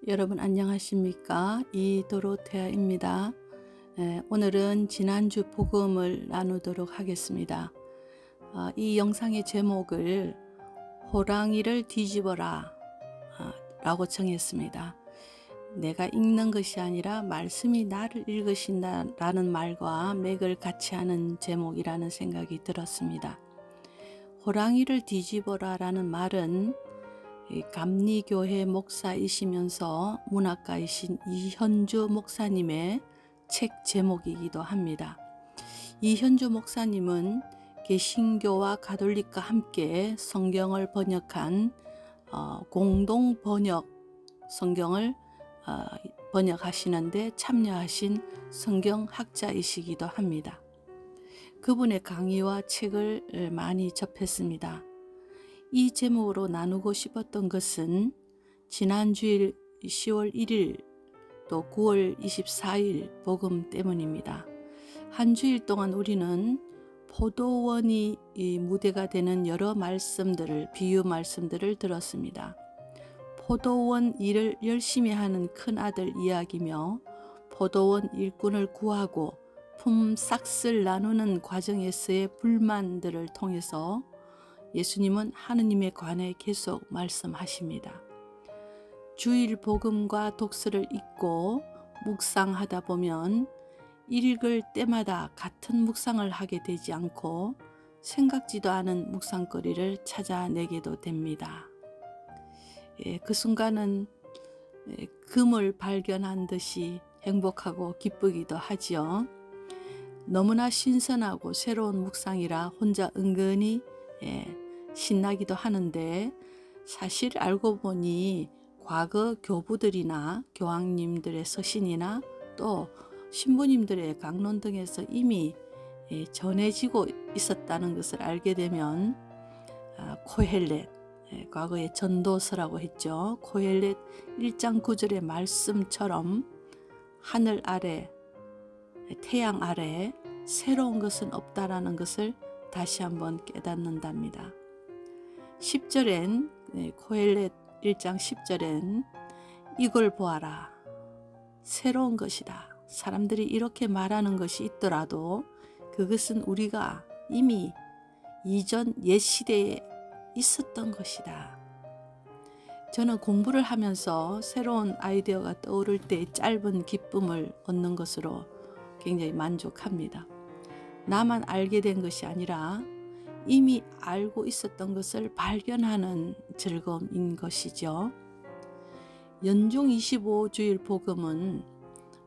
여러분 안녕하십니까? 이도로테아입니다. 오늘은 지난주 복음을 나누도록 하겠습니다. 이 영상의 제목을 호랑이를 뒤집어라 라고 정했습니다. 내가 읽는 것이 아니라 말씀이 나를 읽으신다라는 말과 맥을 같이 하는 제목이라는 생각이 들었습니다. 호랑이를 뒤집어라 라는 말은 감리교회 목사이시면서 문학가이신 이현주 목사님의 책 제목이기도 합니다. 이현주 목사님은 개신교와 가톨릭과 함께 성경을 번역한 공동 번역 성경을 번역하시는데 참여하신 성경학자이시기도 합니다. 그분의 강의와 책을 많이 접했습니다. 이 제목으로 나누고 싶었던 것은 지난 주일 10월 1일 또 9월 24일 복음 때문입니다. 한 주일 동안 우리는 포도원이 무대가 되는 여러 말씀들을, 비유 말씀들을 들었습니다. 포도원 일을 열심히 하는 큰아들 이야기며 포도원 일꾼을 구하고 품삯을 나누는 과정에서의 불만들을 통해서 예수님은 하느님에 관해 계속 말씀하십니다. 주일 복음과 독서를 읽고 묵상하다 보면 읽을 때마다 같은 묵상을 하게 되지 않고 생각지도 않은 묵상거리를 찾아내게도 됩니다. 그 순간은 금을 발견한 듯이 행복하고 기쁘기도 하지요. 너무나 신선하고 새로운 묵상이라 혼자 은근히 신나기도 하는데, 사실 알고 보니 과거 교부들이나 교황님들의 서신이나 또 신부님들의 강론 등에서 이미 전해지고 있었다는 것을 알게 되면 코헬렛, 과거의 전도서라고 했죠. 코헬렛 1장 9절의 말씀처럼 하늘 아래, 태양 아래 새로운 것은 없다라는 것을 다시 한번 깨닫는답니다. 10절엔 코헬렛 1장 10절엔 이걸 보아라, 새로운 것이다. 사람들이 이렇게 말하는 것이 있더라도 그것은 우리가 이미 이전 옛 시대에 있었던 것이다. 저는 공부를 하면서 새로운 아이디어가 떠오를 때 짧은 기쁨을 얻는 것으로 굉장히 만족합니다. 나만 알게 된 것이 아니라 이미 알고 있었던 것을 발견하는 즐거움인 것이죠. 연중 25주일 복음은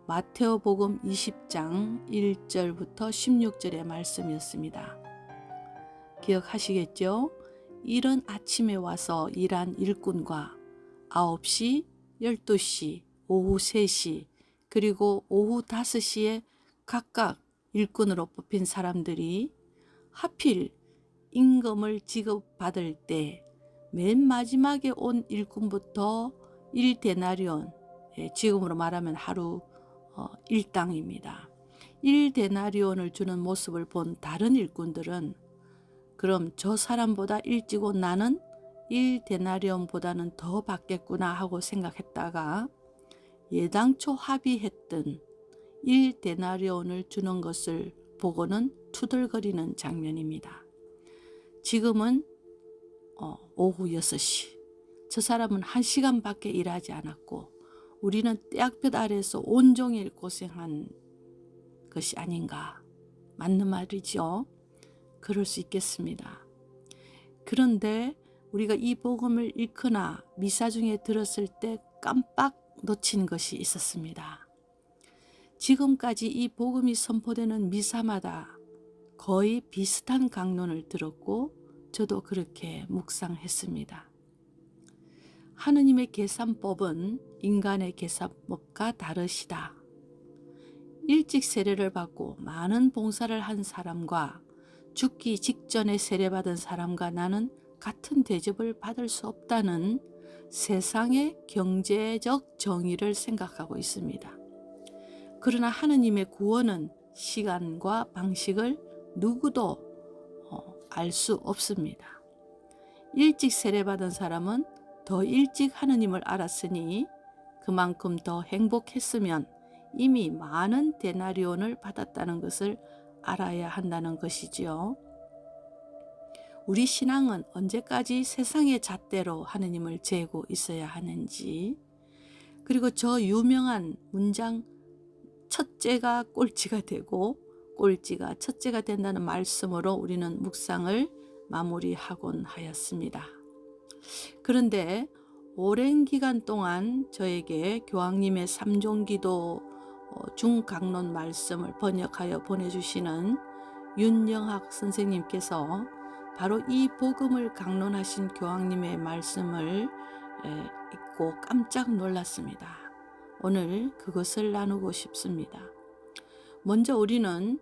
마테오 복음 20장 1절부터 16절의 말씀이었습니다. 기억하시겠죠? 이른 아침에 와서 일한 일꾼과 9시, 12시, 오후 3시, 그리고 오후 5시에 각각 일꾼으로 뽑힌 사람들이 하필 임금을 지급받을 때 맨 마지막에 온 일꾼부터 1데나리온, 지금으로 말하면 하루 일당입니다. 1데나리온을 주는 모습을 본 다른 일꾼들은 그럼 저 사람보다 일찍 온 나는 1데나리온보다는 더 받겠구나 하고 생각했다가 예당초 합의했던 1데나리온을 주는 것을 보고는 투덜거리는 장면입니다. 지금은 오후 6시. 저 사람은 1시간밖에 일하지 않았고 우리는 떼약볕 아래에서 온종일 고생한 것이 아닌가. 맞는 말이죠. 그럴 수 있겠습니다. 그런데 우리가 이 복음을 읽거나 미사 중에 들었을 때 깜빡 놓친 것이 있었습니다. 지금까지 이 복음이 선포되는 미사마다 거의 비슷한 강론을 들었고 저도 그렇게 묵상했습니다. 하느님의 계산법은 인간의 계산법과 다르시다. 일찍 세례를 받고 많은 봉사를 한 사람과 죽기 직전에 세례받은 사람과 나는 같은 대접을 받을 수 없다는 세상의 경제적 정의를 생각하고 있습니다. 그러나 하느님의 구원은 시간과 방식을 누구도 알 수 없습니다. 일찍 세례받은 사람은 더 일찍 하느님을 알았으니 그만큼 더 행복했으면 이미 많은 데나리온을 받았다는 것을 알아야 한다는 것이지요. 우리 신앙은 언제까지 세상의 잣대로 하느님을 재고 있어야 하는지, 그리고 저 유명한 문장 첫째가 꼴찌가 되고 꼴찌가 첫째가 된다는 말씀으로 우리는 묵상을 마무리하곤 하였습니다. 그런데 오랜 기간 동안 저에게 교황님의 3종기도 중강론 말씀을 번역하여 보내주시는 윤영학 선생님께서 바로 이 복음을 강론하신 교황님의 말씀을 읽고 깜짝 놀랐습니다. 오늘 그것을 나누고 싶습니다. 먼저 우리는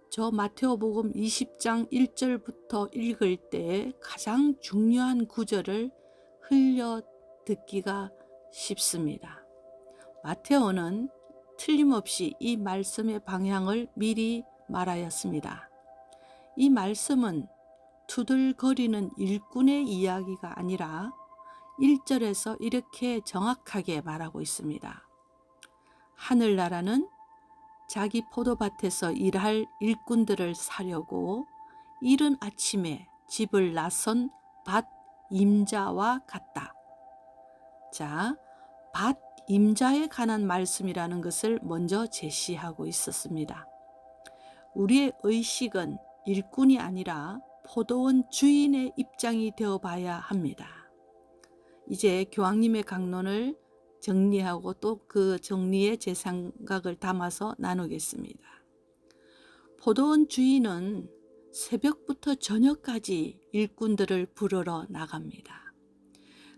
저 마테오복음 20장 1절부터 읽을 때 가장 중요한 구절을 흘려 듣기가 쉽습니다. 마테오는 틀림없이 이 말씀의 방향을 미리 말하였습니다. 이 말씀은 투덜거리는 일꾼의 이야기가 아니라 1절에서 이렇게 정확하게 말하고 있습니다. 하늘나라는 자기 포도밭에서 일할 일꾼들을 사려고 이른 아침에 집을 나선 밭 임자와 같다. 자, 밭 임자에 관한 말씀이라는 것을 먼저 제시하고 있었습니다. 우리의 의식은 일꾼이 아니라 포도원 주인의 입장이 되어 봐야 합니다. 이제 교황님의 강론을 정리하고 또 그 정리에 제 생각을 담아서 나누겠습니다. 포도원 주인은 새벽부터 저녁까지 일꾼들을 부르러 나갑니다.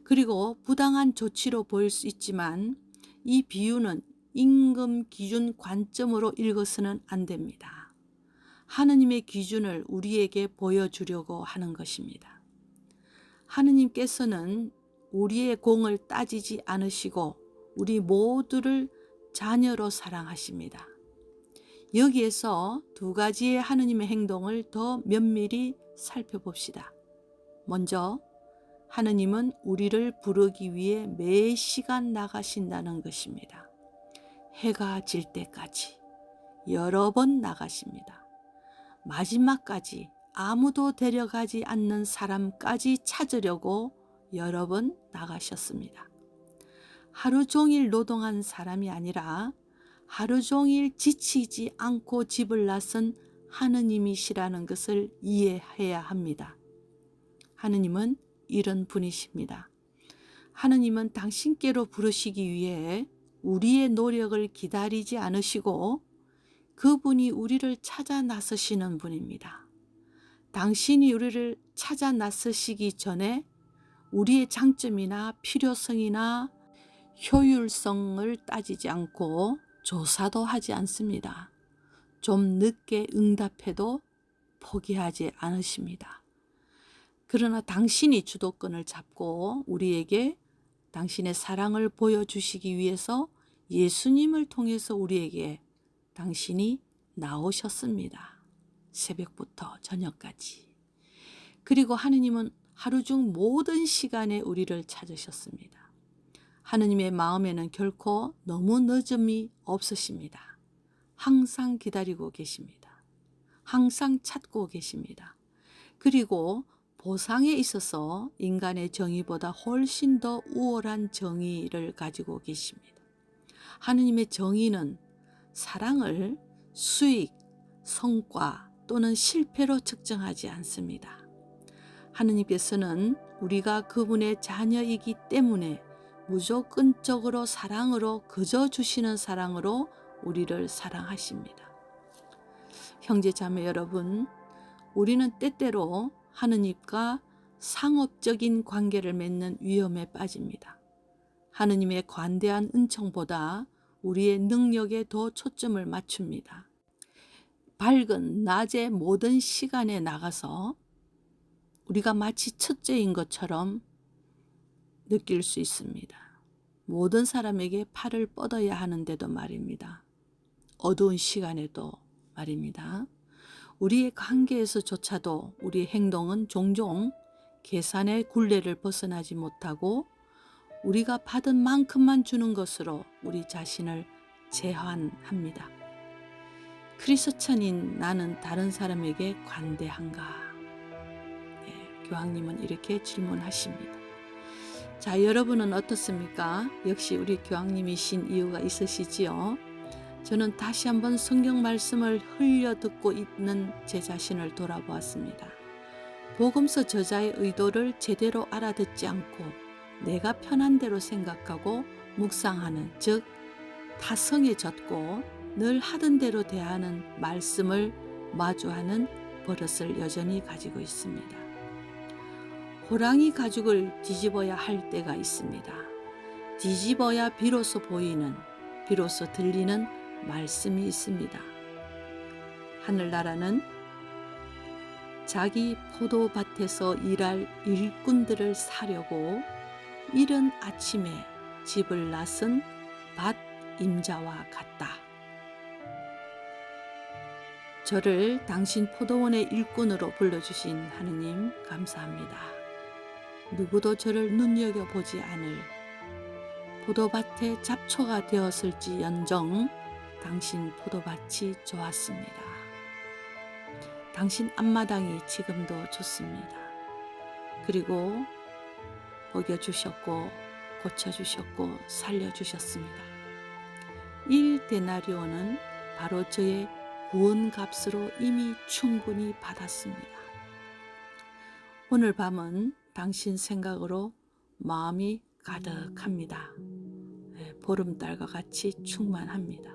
그리고 부당한 조치로 보일 수 있지만 이 비유는 임금 기준 관점으로 읽어서는 안 됩니다. 하느님의 기준을 우리에게 보여주려고 하는 것입니다. 하느님께서는 우리의 공을 따지지 않으시고 우리 모두를 자녀로 사랑하십니다. 여기에서 두 가지의 하느님의 행동을 더 면밀히 살펴봅시다. 먼저 하느님은 우리를 부르기 위해 매 시간 나가신다는 것입니다. 해가 질 때까지 여러 번 나가십니다. 마지막까지 아무도 데려가지 않는 사람까지 찾으려고 여러 번 나가셨습니다. 하루 종일 노동한 사람이 아니라 하루 종일 지치지 않고 집을 나선 하느님이시라는 것을 이해해야 합니다. 하느님은 이런 분이십니다. 하느님은 당신께로 부르시기 위해 우리의 노력을 기다리지 않으시고 그분이 우리를 찾아 나서시는 분입니다. 당신이 우리를 찾아 나서시기 전에 우리의 장점이나 필요성이나 효율성을 따지지 않고 조사도 하지 않습니다. 좀 늦게 응답해도 포기하지 않으십니다. 그러나 당신이 주도권을 잡고 우리에게 당신의 사랑을 보여주시기 위해서 예수님을 통해서 우리에게 당신이 나오셨습니다. 새벽부터 저녁까지. 그리고 하느님은 하루 중 모든 시간에 우리를 찾으셨습니다. 하느님의 마음에는 결코 너무 늦음이 없으십니다. 항상 기다리고 계십니다. 항상 찾고 계십니다. 그리고 보상에 있어서 인간의 정의보다 훨씬 더 우월한 정의를 가지고 계십니다. 하느님의 정의는 사랑을 수익, 성과 또는 실패로 측정하지 않습니다. 하느님께서는 우리가 그분의 자녀이기 때문에 무조건적으로 사랑으로 그저 주시는 사랑으로 우리를 사랑하십니다. 형제 자매 여러분, 우리는 때때로 하느님과 상업적인 관계를 맺는 위험에 빠집니다. 하느님의 관대한 은총보다 우리의 능력에 더 초점을 맞춥니다. 밝은 낮의 모든 시간에 나가서 우리가 마치 첫째인 것처럼 느낄 수 있습니다. 모든 사람에게 팔을 뻗어야 하는데도 말입니다. 어두운 시간에도 말입니다. 우리의 관계에서조차도 우리의 행동은 종종 계산의 굴레를 벗어나지 못하고 우리가 받은 만큼만 주는 것으로 우리 자신을 제한합니다. 크리스천인 나는 다른 사람에게 관대한가? 네, 교황님은 이렇게 질문하십니다. 자, 여러분은 어떻습니까? 역시 우리 교황님이신 이유가 있으시지요? 저는 다시 한번 성경 말씀을 흘려 듣고 있는 제 자신을 돌아보았습니다. 복음서 저자의 의도를 제대로 알아듣지 않고 내가 편한 대로 생각하고 묵상하는, 즉 타성해졌고 늘 하던 대로 대하는 말씀을 마주하는 버릇을 여전히 가지고 있습니다. 호랑이 가죽을 뒤집어야 할 때가 있습니다. 뒤집어야 비로소 보이는, 비로소 들리는 말씀이 있습니다. 하늘나라는 자기 포도밭에서 일할 일꾼들을 사려고 이른 아침에 집을 나선 밭 임자와 같다. 저를 당신 포도원의 일꾼으로 불러주신 하느님 감사합니다. 누구도 저를 눈여겨보지 않을 포도밭의 잡초가 되었을지 연정 당신 포도밭이 좋았습니다. 당신 앞마당이 지금도 좋습니다. 그리고 먹여주셨고 고쳐주셨고 살려주셨습니다. 1데나리온은 바로 저의 구원값으로 이미 충분히 받았습니다. 오늘 밤은 당신 생각으로 마음이 가득합니다. 보름달과 같이 충만합니다.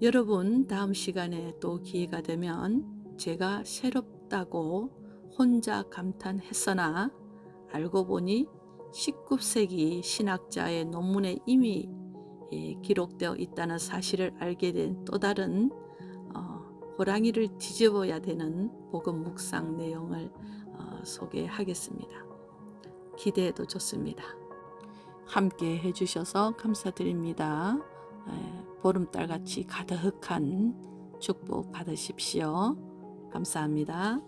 여러분, 다음 시간에 또 기회가 되면 제가 새롭다고 혼자 감탄했으나 알고 보니 19세기 신학자의 논문에 이미 기록되어 있다는 사실을 알게 된 또 다른 호랑이를 뒤집어야 되는 복음 묵상 내용을 소개하겠습니다. 기대해도 좋습니다. 함께 해주셔서 감사드립니다. 보름달같이 가득한 축복 받으십시오. 감사합니다.